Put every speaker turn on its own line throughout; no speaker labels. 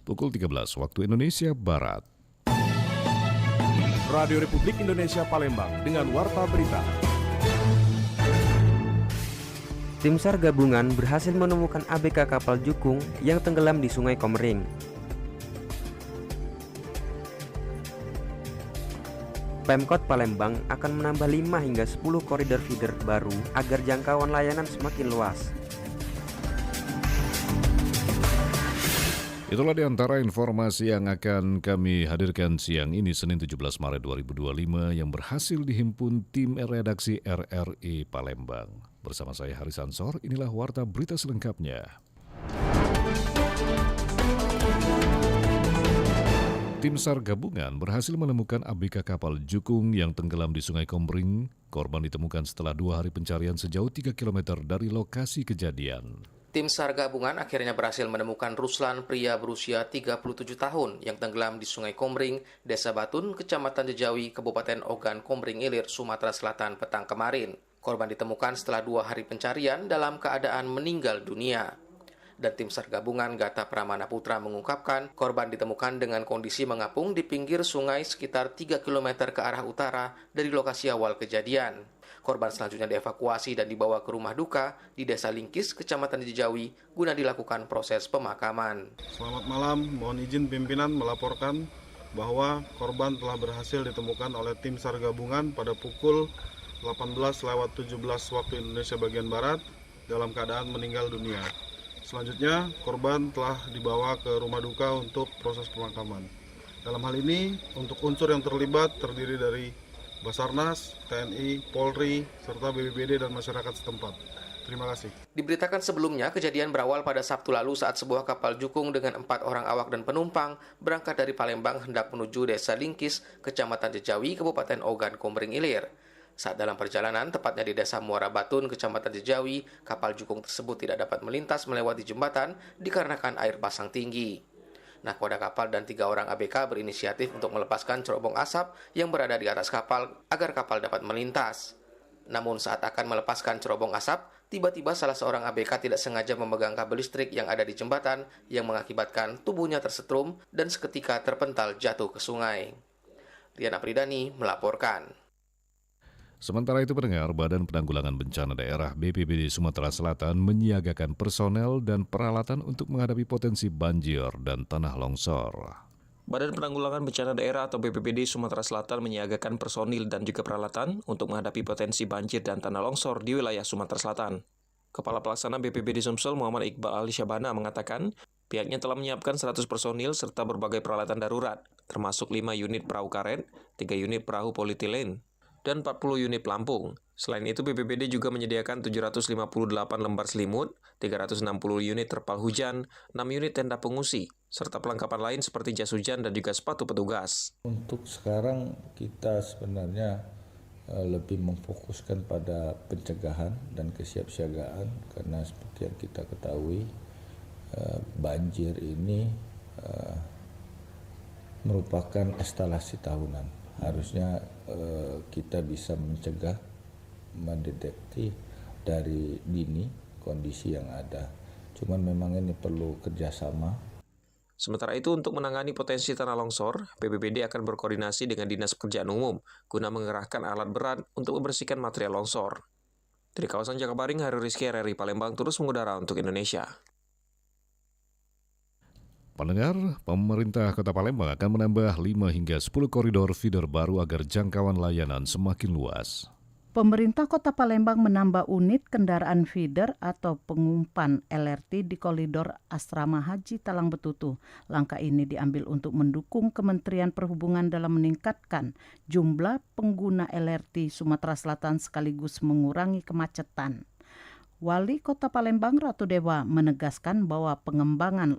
pukul 13 waktu Indonesia Barat.
Radio Republik Indonesia Palembang dengan Warta Berita.
Tim SAR gabungan berhasil menemukan ABK kapal Jukung yang tenggelam di Sungai Komering. Pemkot Palembang akan menambah 5 hingga 10 koridor feeder baru agar jangkauan layanan semakin luas.
Itulah di antara informasi yang akan kami hadirkan siang ini Senin 17 Maret 2025 yang berhasil dihimpun tim redaksi RRI Palembang. Bersama saya Haris Ansor, inilah Warta Berita selengkapnya. Tim SAR gabungan berhasil menemukan ABK kapal Jukung yang tenggelam di Sungai Komering. Korban ditemukan setelah 2 hari pencarian sejauh 3 km dari lokasi kejadian.
Tim SAR gabungan akhirnya berhasil menemukan Ruslan, pria berusia 37 tahun yang tenggelam di Sungai Komering, Desa Batun, Kecamatan Jejawi, Kabupaten Ogan Komering Ilir, Sumatera Selatan petang kemarin. Korban ditemukan setelah 2 hari pencarian dalam keadaan meninggal dunia. Dan tim SAR gabungan Gata Pramana Putra mengungkapkan korban ditemukan dengan kondisi mengapung di pinggir sungai sekitar 3 km ke arah utara dari lokasi awal kejadian. Korban selanjutnya dievakuasi dan dibawa ke rumah duka di Desa Lingkis, Kecamatan Jejawi, guna dilakukan proses pemakaman.
Selamat malam, mohon izin pimpinan melaporkan bahwa korban telah berhasil ditemukan oleh tim SAR gabungan pada pukul 18:17 waktu Indonesia bagian Barat dalam keadaan meninggal dunia. Selanjutnya, korban telah dibawa ke rumah duka untuk proses pemakaman. Dalam hal ini, untuk unsur yang terlibat terdiri dari Basarnas, TNI, Polri, serta BPBD dan masyarakat setempat. Terima kasih.
Diberitakan sebelumnya, kejadian berawal pada Sabtu lalu saat sebuah kapal Jukung dengan 4 orang awak dan penumpang berangkat dari Palembang hendak menuju Desa Lingkis, Kecamatan Jejawi, Kabupaten Ogan Komering Ilir. Saat dalam perjalanan, tepatnya di Desa Muara Batun, Kecamatan Jejawi, kapal Jukung tersebut tidak dapat melintas melewati jembatan dikarenakan air pasang tinggi. Nahkoda kapal dan 3 orang ABK berinisiatif untuk melepaskan cerobong asap yang berada di atas kapal agar kapal dapat melintas. Namun saat akan melepaskan cerobong asap, tiba-tiba salah seorang ABK tidak sengaja memegang kabel listrik yang ada di jembatan yang mengakibatkan tubuhnya tersetrum dan seketika terpental jatuh ke sungai. Riana Pridani melaporkan.
Sementara itu pendengar, Badan Penanggulangan Bencana Daerah BPBD Sumatera Selatan menyiagakan personel dan peralatan untuk menghadapi potensi banjir dan tanah longsor.
Badan Penanggulangan Bencana Daerah atau BPBD Sumatera Selatan menyiagakan personil dan juga peralatan untuk menghadapi potensi banjir dan tanah longsor di wilayah Sumatera Selatan. Kepala Pelaksana BPBD Sumsel Muhammad Iqbal Ali Syabana mengatakan, pihaknya telah menyiapkan 100 personil serta berbagai peralatan darurat, termasuk 5 unit perahu karet, 3 unit perahu polietilen, dan 40 unit pelampung. Selain itu, BPBD juga menyediakan 758 lembar selimut, 360 unit terpal hujan, 6 unit tenda pengungsi, serta perlengkapan lain seperti jas hujan dan juga sepatu petugas.
Untuk sekarang kita sebenarnya lebih memfokuskan pada pencegahan dan kesiapsiagaan karena seperti yang kita ketahui banjir ini merupakan eskalasi tahunan. Harusnya kita bisa mencegah, mendeteksi dari dini kondisi yang ada. Cuman memang ini perlu kerjasama.
Sementara itu, untuk menangani potensi tanah longsor, BPBD akan berkoordinasi dengan Dinas Pekerjaan Umum guna mengerahkan alat berat untuk membersihkan material longsor. Dari kawasan Jakabaring, Hari Rizky, RRI Palembang terus mengudara untuk Indonesia.
Pendengar, pemerintah Kota Palembang akan menambah 5 hingga 10 koridor feeder baru agar jangkauan layanan semakin luas.
Pemerintah Kota Palembang menambah unit kendaraan feeder atau pengumpan LRT di koridor Asrama Haji Talang Betutu. Langkah ini diambil untuk mendukung Kementerian Perhubungan dalam meningkatkan jumlah pengguna LRT Sumatera Selatan sekaligus mengurangi kemacetan. Wali Kota Palembang Ratu Dewa menegaskan bahwa pengembangan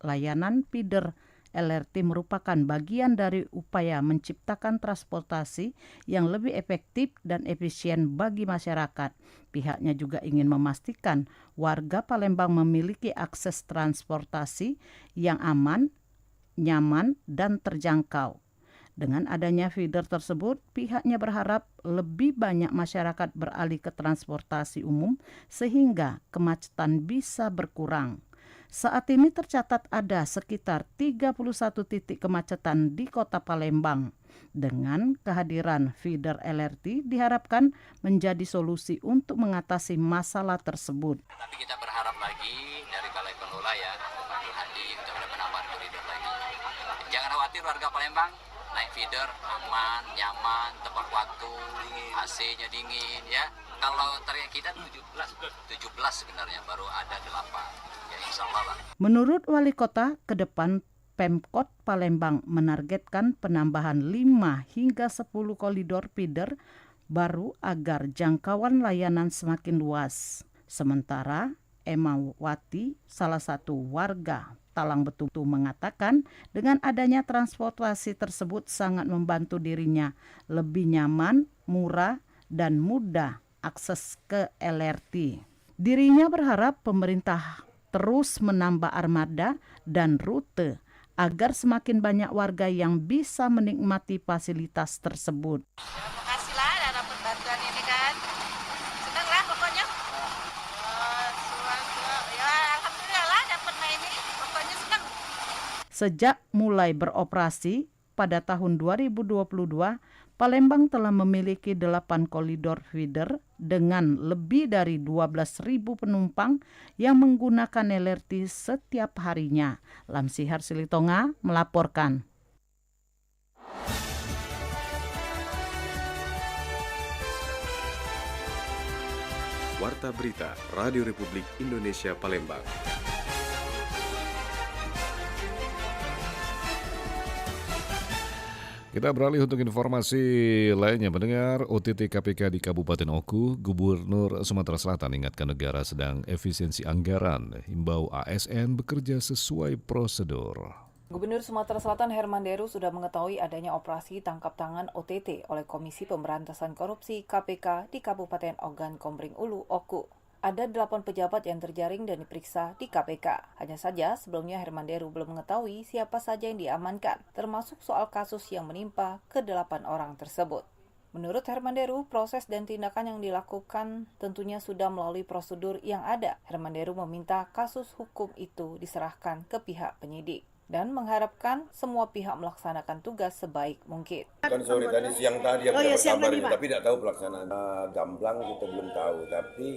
layanan feeder LRT merupakan bagian dari upaya menciptakan transportasi yang lebih efektif dan efisien bagi masyarakat. Pihaknya juga ingin memastikan warga Palembang memiliki akses transportasi yang aman, nyaman, dan terjangkau. Dengan adanya feeder tersebut, pihaknya berharap lebih banyak masyarakat beralih ke transportasi umum sehingga kemacetan bisa berkurang. Saat ini tercatat ada sekitar 31 titik kemacetan di Kota Palembang. Dengan kehadiran feeder LRT diharapkan menjadi solusi untuk mengatasi masalah tersebut.
Tapi kita berharap lagi dari Balai Pengelola ya, hadir untuk ada penambahan koridor lagi. Jangan khawatir warga Palembang, naik feeder aman, nyaman, tepat waktu, AC-nya dingin ya. Kalau target kita 17 sebenarnya, baru ada 8. Ya insya Allah lah.
Menurut Wali Kota, ke depan Pemkot Palembang menargetkan penambahan 5 hingga 10 koridor feeder baru agar jangkauan layanan semakin luas. Sementara Emawati, salah satu warga Talang Betutu, mengatakan dengan adanya transportasi tersebut sangat membantu dirinya lebih nyaman, murah, dan mudah akses ke LRT. Dirinya berharap pemerintah terus menambah armada dan rute agar semakin banyak warga yang bisa menikmati fasilitas tersebut.
Ya, makasih lah ada dapat bantuan ini kan. Senang lah pokoknya. Ya alhamdulillah lah dapat main ini. Pokoknya senang.
Sejak mulai beroperasi pada tahun 2022, Palembang telah memiliki 8 koridor feeder dengan lebih dari 12.000 penumpang yang menggunakan LRT setiap harinya. Lamsihar Silitonga melaporkan.
Warta Berita Radio Republik Indonesia Palembang.
Kita beralih untuk informasi lainnya. Mendengar OTT KPK di Kabupaten Oku, Gubernur Sumatera Selatan ingatkan negara sedang efisiensi anggaran, himbau ASN bekerja sesuai prosedur.
Gubernur Sumatera Selatan Herman Deru sudah mengetahui adanya operasi tangkap tangan OTT oleh Komisi Pemberantasan Korupsi KPK di Kabupaten Ogan Komering Ulu, Oku. Ada 8 pejabat yang terjaring dan diperiksa di KPK. Hanya saja sebelumnya Herman Deru belum mengetahui siapa saja yang diamankan, termasuk soal kasus yang menimpa ke-8 orang tersebut. Menurut Herman Deru, proses dan tindakan yang dilakukan tentunya sudah melalui prosedur yang ada. Herman Deru meminta kasus hukum itu diserahkan ke pihak penyidik dan mengharapkan semua pihak melaksanakan tugas sebaik mungkin.
Kan sore tadi, siang tadi yang dapat kabar ini, tapi tidak tahu pelaksanaan. Gamblang kita belum tahu, tapi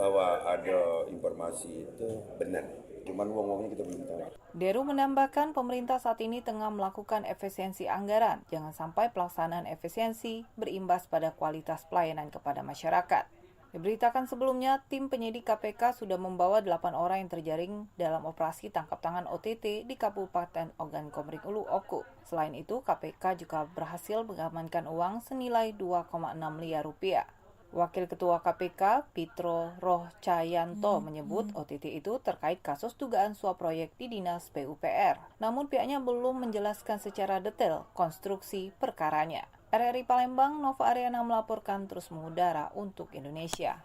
bahwa ada informasi itu benar. Cuman uang-uangnya kita belum tahu.
Deru menambahkan pemerintah saat ini tengah melakukan efisiensi anggaran. Jangan sampai pelaksanaan efisiensi berimbas pada kualitas pelayanan kepada masyarakat. Diberitakan sebelumnya, tim penyidik KPK sudah membawa 8 orang yang terjaring dalam operasi tangkap tangan OTT di Kabupaten Ogan Komering Ulu, Oku. Selain itu, KPK juga berhasil mengamankan uang senilai 2,6 miliar rupiah. Wakil Ketua KPK, Pitro Rohcayanto, menyebut OTT itu terkait kasus dugaan suap proyek di Dinas PUPR. Namun pihaknya belum menjelaskan secara detail konstruksi perkaranya. RRI Palembang, Nova Ariana melaporkan terus mengudara untuk Indonesia.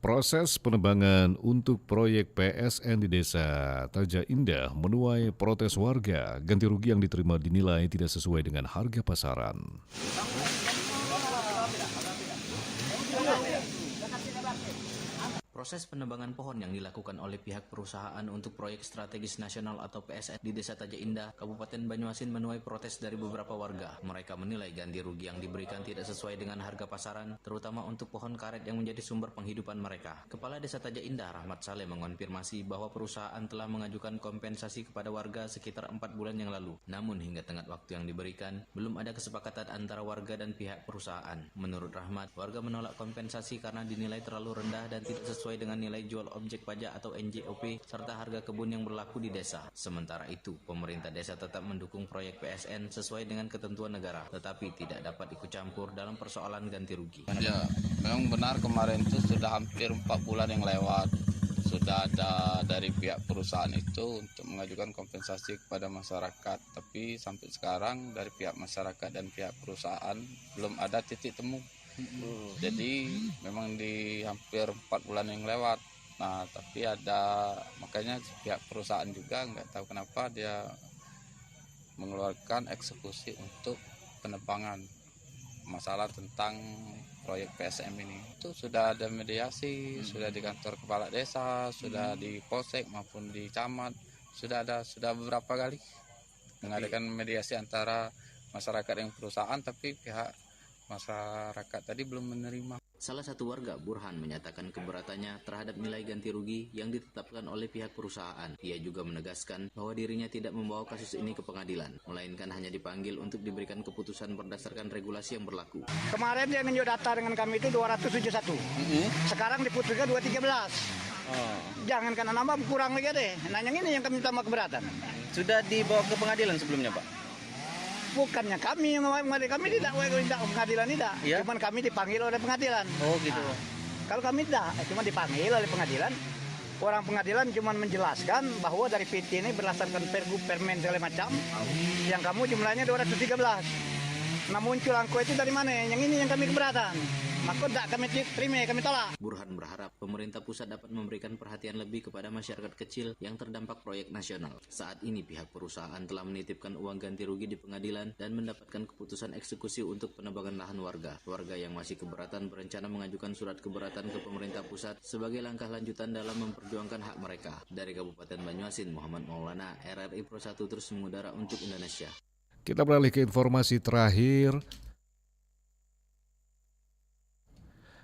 Proses penebangan untuk proyek PSN di Desa Taja Indah menuai protes warga. Ganti rugi yang diterima dinilai tidak sesuai dengan harga pasaran.
Proses penebangan pohon yang dilakukan oleh pihak perusahaan untuk proyek strategis nasional atau PSN di Desa Taja Indah, Kabupaten Banyuasin menuai protes dari beberapa warga. Mereka menilai ganti rugi yang diberikan tidak sesuai dengan harga pasaran, terutama untuk pohon karet yang menjadi sumber penghidupan mereka. Kepala Desa Taja Indah, Rahmat Saleh, mengonfirmasi bahwa perusahaan telah mengajukan kompensasi kepada warga sekitar 4 bulan yang lalu. Namun hingga tenggat waktu yang diberikan, belum ada kesepakatan antara warga dan pihak perusahaan. Menurut Rahmat, warga menolak kompensasi karena dinilai terlalu rendah dan tidak sesuai dengan nilai jual objek pajak atau NJOP serta harga kebun yang berlaku di desa. Sementara itu, pemerintah desa tetap mendukung proyek PSN sesuai dengan ketentuan negara, tetapi tidak dapat ikut campur dalam persoalan ganti rugi.
Ya, memang benar kemarin itu sudah hampir 4 bulan yang lewat. Sudah ada dari pihak perusahaan itu untuk mengajukan kompensasi kepada masyarakat. Tapi sampai sekarang dari pihak masyarakat dan pihak perusahaan belum ada titik temu. Jadi memang di hampir 4 bulan yang lewat. Nah, tapi ada, makanya pihak perusahaan juga nggak tahu kenapa dia mengeluarkan eksekusi untuk penebangan. Masalah tentang proyek PSM ini. Itu sudah ada mediasi, sudah di kantor kepala desa, sudah di polsek maupun di camat, sudah beberapa kali mengadakan mediasi antara masyarakat dengan perusahaan, tapi pihak masyarakat tadi belum menerima.
Salah satu warga, Burhan, menyatakan keberatannya terhadap nilai ganti rugi yang ditetapkan oleh pihak perusahaan. Ia juga menegaskan bahwa dirinya tidak membawa kasus ini ke pengadilan, melainkan hanya dipanggil untuk diberikan keputusan berdasarkan regulasi yang berlaku.
Kemarin dia menunjuk data dengan kami itu 271. Sekarang diputuskan 213. Jangan karena nambah kurang lagi deh. Nah yang ini yang kami tambah keberatan.
Sudah dibawa ke pengadilan sebelumnya, Pak?
Bukannya kami yang kami tidak pengadilan tidak, ya? Cuman kami dipanggil oleh pengadilan.
Oh gitu.
Kalau kami tidak, cuma dipanggil oleh pengadilan. Orang pengadilan cuma menjelaskan bahwa dari PT ini berdasarkan pergub, permen segala macam, yang kamu jumlahnya 213. Nah muncul angka itu dari mana? Yang ini yang kami keberatan. Maka tidak kami terima, kami tolak.
Burhan berharap pemerintah pusat dapat memberikan perhatian lebih kepada masyarakat kecil yang terdampak proyek nasional. Saat ini pihak perusahaan telah menitipkan uang ganti rugi di pengadilan dan mendapatkan keputusan eksekusi untuk penebangan lahan warga. Warga yang masih keberatan berencana mengajukan surat keberatan ke pemerintah pusat sebagai langkah lanjutan dalam memperjuangkan hak mereka. Dari Kabupaten Banyuasin, Muhammad Maulana, RRI Pro 1 terus mengudara untuk Indonesia.
Kita beralih ke informasi terakhir.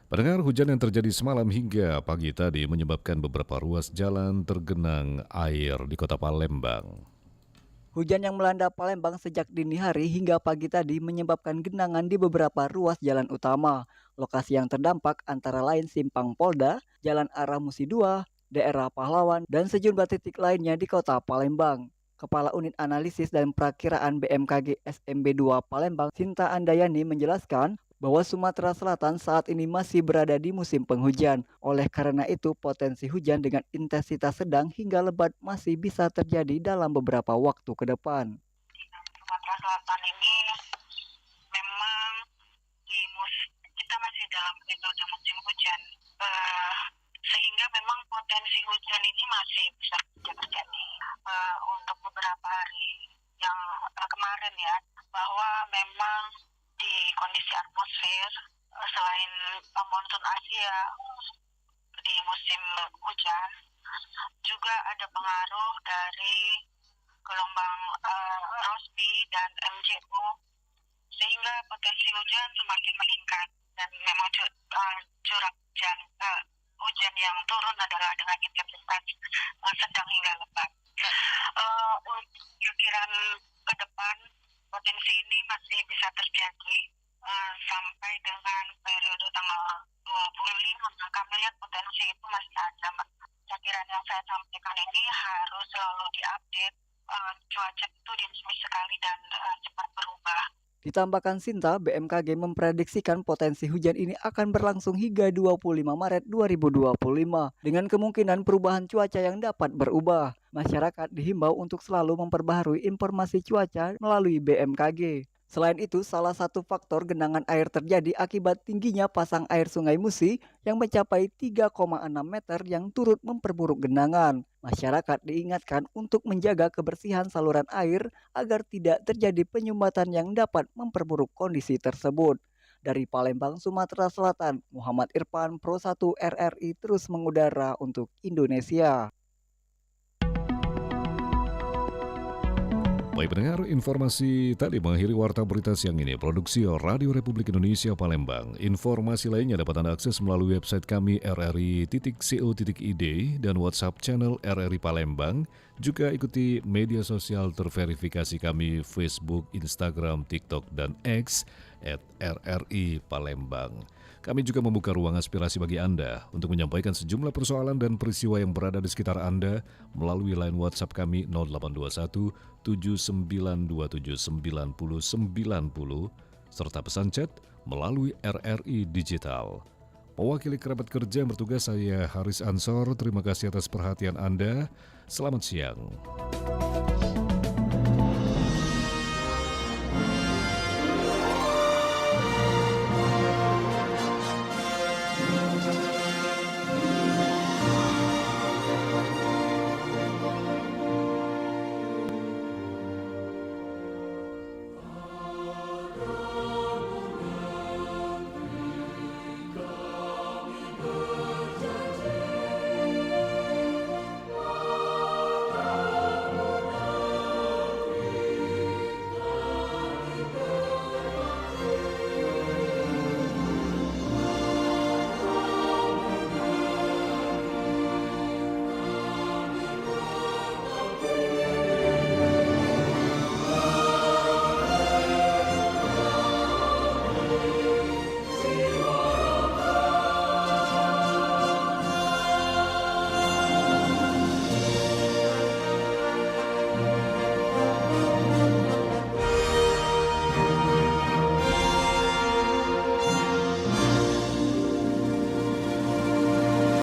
Pendengar, hujan yang terjadi semalam hingga pagi tadi menyebabkan beberapa ruas jalan tergenang air di kota Palembang.
Hujan yang melanda Palembang sejak dini hari hingga pagi tadi menyebabkan genangan di beberapa ruas jalan utama. Lokasi yang terdampak antara lain Simpang Polda, Jalan Arah Musi 2, daerah Pahlawan, dan sejumlah titik lainnya di kota Palembang. Kepala Unit Analisis dan Perakiraan BMKG SMB 2 Palembang, Sinta Andayani menjelaskan bahwa Sumatera Selatan saat ini masih berada di musim penghujan. Oleh karena itu, potensi hujan dengan intensitas sedang hingga lebat masih bisa terjadi dalam beberapa waktu ke depan.
Sumatera Selatan ini memang kita masih dalam periode musim hujan, sehingga memang potensi hujan ini masih bisa terjadi untuk beberapa hari yang kemarin ya, bahwa memang di kondisi atmosfer selain monsun Asia di musim hujan juga ada pengaruh dari gelombang Rossby dan MJO, sehingga potensi hujan semakin meningkat dan memang curah hujan yang turun adalah dengan intensitas sedang hingga lebat. Untuk perkiraan ke depan potensi ini masih bisa terjadi sampai dengan periode tanggal 25. Kami lihat potensi itu masih ada. Perkiraan yang saya sampaikan ini harus selalu diupdate. Cuaca itu dinamis sekali dan cepat berubah.
Ditambahkan Sinta, BMKG memprediksikan potensi hujan ini akan berlangsung hingga 25 Maret 2025 dengan kemungkinan perubahan cuaca yang dapat berubah. Masyarakat dihimbau untuk selalu memperbaharui informasi cuaca melalui BMKG. Selain itu, salah satu faktor genangan air terjadi akibat tingginya pasang air Sungai Musi yang mencapai 3,6 meter yang turut memperburuk genangan. Masyarakat diingatkan untuk menjaga kebersihan saluran air agar tidak terjadi penyumbatan yang dapat memperburuk kondisi tersebut. Dari Palembang, Sumatera Selatan, Muhammad Irfan, Pro 1 RRI terus mengudara untuk Indonesia.
Baik pendengar, informasi tadi mengakhiri Warta Berita siang ini. Produksi Radio Republik Indonesia Palembang. Informasi lainnya dapat Anda akses melalui website kami rri.co.id dan WhatsApp channel RRI Palembang. Juga ikuti media sosial terverifikasi kami Facebook, Instagram, TikTok, dan X @RRI Palembang. Kami juga membuka ruang aspirasi bagi Anda untuk menyampaikan sejumlah persoalan dan peristiwa yang berada di sekitar Anda melalui line WhatsApp kami 0821 7927 9090 serta pesan chat melalui RRI Digital. Mewakili kerabat kerja yang bertugas, saya Haris Ansor. Terima kasih atas perhatian Anda. Selamat siang.